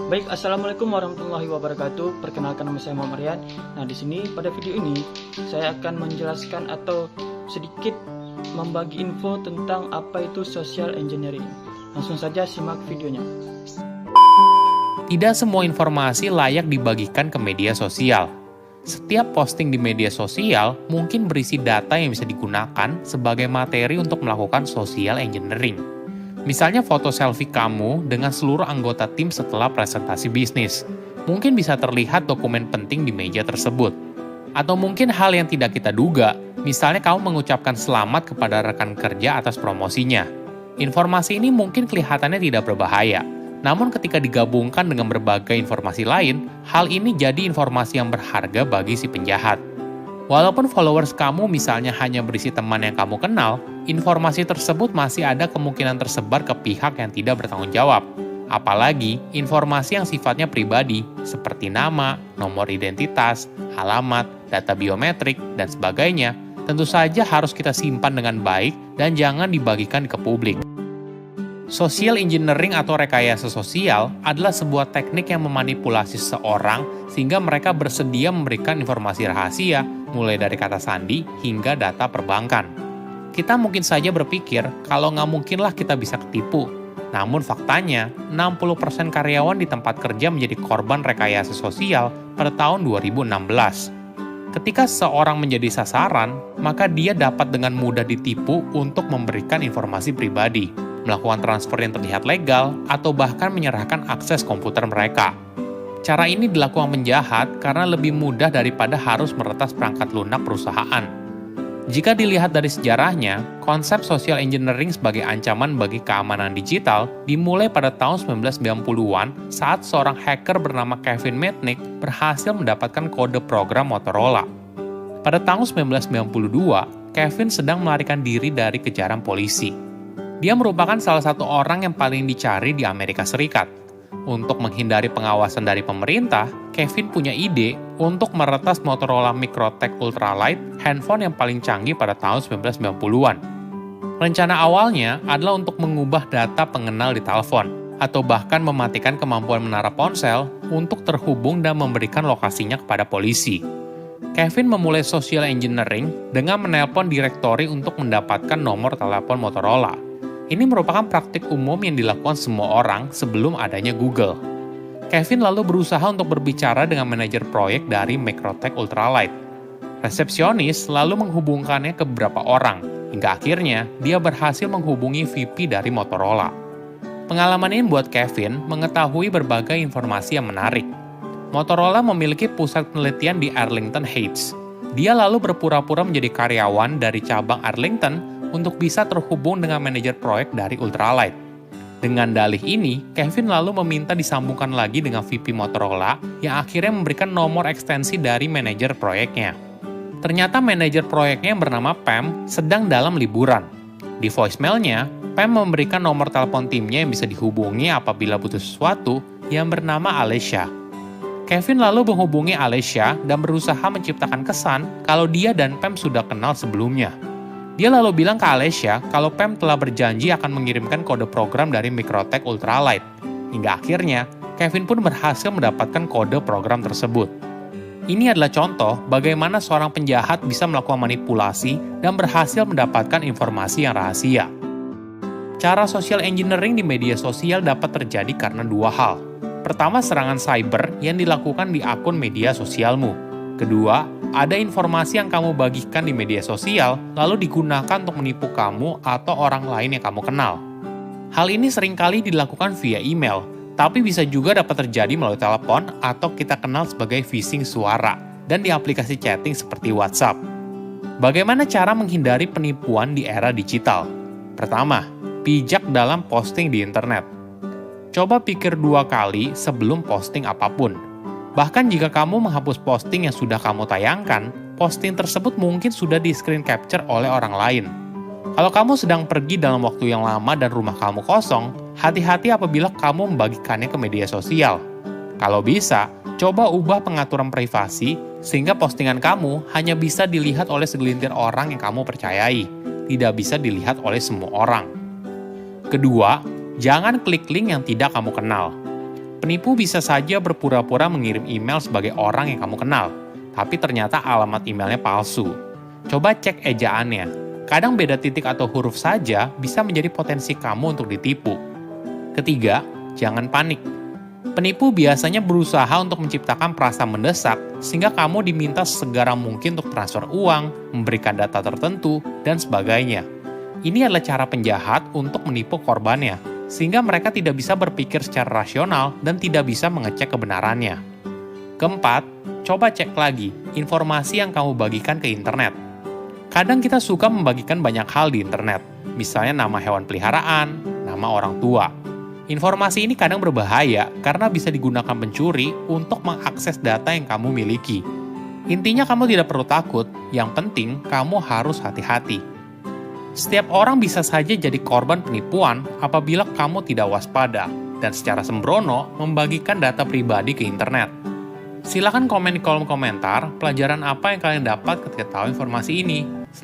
Baik, assalamualaikum warahmatullahi wabarakatuh. Perkenalkan, nama saya Muhammad Rian. Nah, di sini pada video ini saya akan menjelaskan atau sedikit membagi info tentang apa itu social engineering. Langsung saja simak videonya. Tidak semua informasi layak dibagikan ke media sosial. Setiap posting di media sosial mungkin berisi data yang bisa digunakan sebagai materi untuk melakukan social engineering. Misalnya foto selfie kamu dengan seluruh anggota tim setelah presentasi bisnis. Mungkin bisa terlihat dokumen penting di meja tersebut. Atau mungkin hal yang tidak kita duga, misalnya kamu mengucapkan selamat kepada rekan kerja atas promosinya. Informasi ini mungkin kelihatannya tidak berbahaya, namun ketika digabungkan dengan berbagai informasi lain, hal ini jadi informasi yang berharga bagi si penjahat. Walaupun followers kamu misalnya hanya berisi teman yang kamu kenal, informasi tersebut masih ada kemungkinan tersebar ke pihak yang tidak bertanggung jawab. Apalagi informasi yang sifatnya pribadi, seperti nama, nomor identitas, alamat, data biometrik, dan sebagainya, tentu saja harus kita simpan dengan baik dan jangan dibagikan ke publik. Social engineering atau rekayasa sosial adalah sebuah teknik yang memanipulasi seseorang sehingga mereka bersedia memberikan informasi rahasia, mulai dari kata sandi hingga data perbankan. Kita mungkin saja berpikir kalau nggak mungkinlah kita bisa ketipu. Namun faktanya, 60% karyawan di tempat kerja menjadi korban rekayasa sosial pada tahun 2016. Ketika seseorang menjadi sasaran, maka dia dapat dengan mudah ditipu untuk memberikan informasi pribadi, melakukan transfer yang terlihat legal, atau bahkan menyerahkan akses komputer mereka. Cara ini dilakukan penjahat karena lebih mudah daripada harus meretas perangkat lunak perusahaan. Jika dilihat dari sejarahnya, konsep social engineering sebagai ancaman bagi keamanan digital dimulai pada tahun 1990-an saat seorang hacker bernama Kevin Mitnick berhasil mendapatkan kode program Motorola. Pada tahun 1992, Kevin sedang melarikan diri dari kejaran polisi. Dia merupakan salah satu orang yang paling dicari di Amerika Serikat. Untuk menghindari pengawasan dari pemerintah, Kevin punya ide untuk meretas Motorola Microtech Ultralight, handphone yang paling canggih pada tahun 1990-an. Rencana awalnya adalah untuk mengubah data pengenal di telepon, atau bahkan mematikan kemampuan menara ponsel untuk terhubung dan memberikan lokasinya kepada polisi. Kevin memulai social engineering dengan menelpon direktori untuk mendapatkan nomor telepon Motorola. Ini merupakan praktik umum yang dilakukan semua orang sebelum adanya Google. Kevin lalu berusaha untuk berbicara dengan manajer proyek dari Microtech Ultralight. Resepsionis lalu menghubungkannya ke beberapa orang, hingga akhirnya dia berhasil menghubungi VP dari Motorola. Pengalaman ini membuat Kevin mengetahui berbagai informasi yang menarik. Motorola memiliki pusat penelitian di Arlington Heights. Dia lalu berpura-pura menjadi karyawan dari cabang Arlington untuk bisa terhubung dengan manajer proyek dari Ultralight. Dengan dalih ini, Kevin lalu meminta disambungkan lagi dengan VP Motorola yang akhirnya memberikan nomor ekstensi dari manajer proyeknya. Ternyata manajer proyeknya yang bernama Pam sedang dalam liburan. Di voicemailnya, Pam memberikan nomor telepon timnya yang bisa dihubungi apabila butuh sesuatu yang bernama Alicia. Kevin lalu menghubungi Alicia dan berusaha menciptakan kesan kalau dia dan Pam sudah kenal sebelumnya. Dia lalu bilang ke Alicia kalau Pam telah berjanji akan mengirimkan kode program dari Microtech Ultralight. Hingga akhirnya, Kevin pun berhasil mendapatkan kode program tersebut. Ini adalah contoh bagaimana seorang penjahat bisa melakukan manipulasi dan berhasil mendapatkan informasi yang rahasia. Cara social engineering di media sosial dapat terjadi karena dua hal. Pertama, serangan cyber yang dilakukan di akun media sosialmu. Kedua, ada informasi yang kamu bagikan di media sosial lalu digunakan untuk menipu kamu atau orang lain yang kamu kenal. Hal ini seringkali dilakukan via email, tapi bisa juga dapat terjadi melalui telepon atau kita kenal sebagai phishing suara dan di aplikasi chatting seperti WhatsApp. Bagaimana cara menghindari penipuan di era digital? Pertama, bijak dalam posting di internet. Coba pikir 2 kali sebelum posting apapun. Bahkan jika kamu menghapus posting yang sudah kamu tayangkan, posting tersebut mungkin sudah di screen capture oleh orang lain. Kalau kamu sedang pergi dalam waktu yang lama dan rumah kamu kosong, hati-hati apabila kamu membagikannya ke media sosial. Kalau bisa, coba ubah pengaturan privasi sehingga postingan kamu hanya bisa dilihat oleh segelintir orang yang kamu percayai, tidak bisa dilihat oleh semua orang. Kedua, jangan klik link yang tidak kamu kenal. Penipu bisa saja berpura-pura mengirim email sebagai orang yang kamu kenal, tapi ternyata alamat emailnya palsu. Coba cek ejaannya. Kadang beda titik atau huruf saja bisa menjadi potensi kamu untuk ditipu. Ketiga, jangan panik. Penipu biasanya berusaha untuk menciptakan perasaan mendesak, sehingga kamu diminta segera mungkin untuk transfer uang, memberikan data tertentu, dan sebagainya. Ini adalah cara penjahat untuk menipu korbannya, sehingga mereka tidak bisa berpikir secara rasional dan tidak bisa mengecek kebenarannya. Keempat, coba cek lagi informasi yang kamu bagikan ke internet. Kadang kita suka membagikan banyak hal di internet, misalnya nama hewan peliharaan, nama orang tua. Informasi ini kadang berbahaya karena bisa digunakan pencuri untuk mengakses data yang kamu miliki. Intinya kamu tidak perlu takut, yang penting kamu harus hati-hati. Setiap orang bisa saja jadi korban penipuan apabila kamu tidak waspada dan secara sembrono membagikan data pribadi ke internet. Silakan komen di kolom komentar pelajaran apa yang kalian dapat ketika tahu informasi ini.